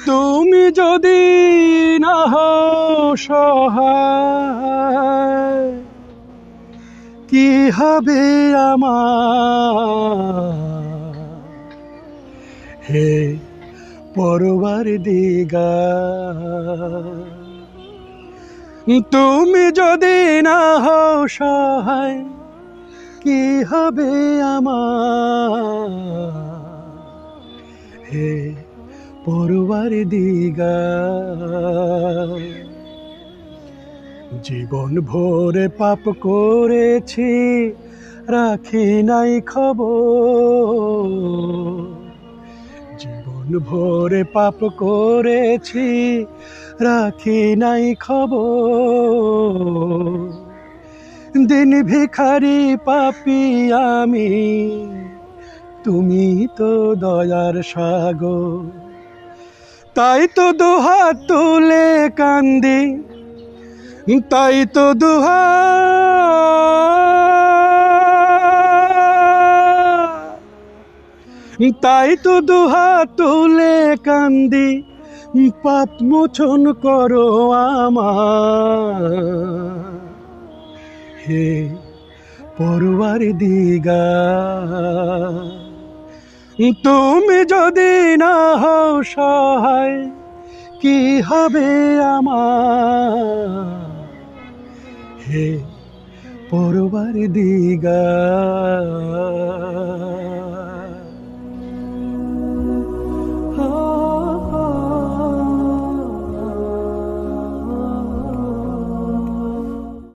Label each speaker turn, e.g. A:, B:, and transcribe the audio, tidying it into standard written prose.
A: তুমি যদি না হও সহায়, কি হবে আমার? হে পরবার দিগা, তুমি যদি না হও সহায়, কি হবে আমার? হে পরবার দিগা, জীবন ভরে পাপ করেছি, রাখি নাই খবর। জীবন ভরে পাপ করেছি, রাখি নাই খবর। দিন ভিখারি পাপী আমি, তুমি তো দয়ার সাগর। তাই তো দুহাত তুলে কান্দি, তাই তো দুহাত তুলে কান্দি, পাপ মোচন করো আমার। হে পরবার দিগা, তুমি যদি না হও সহায়, কি হবে আমার? হে পরবার দিগা।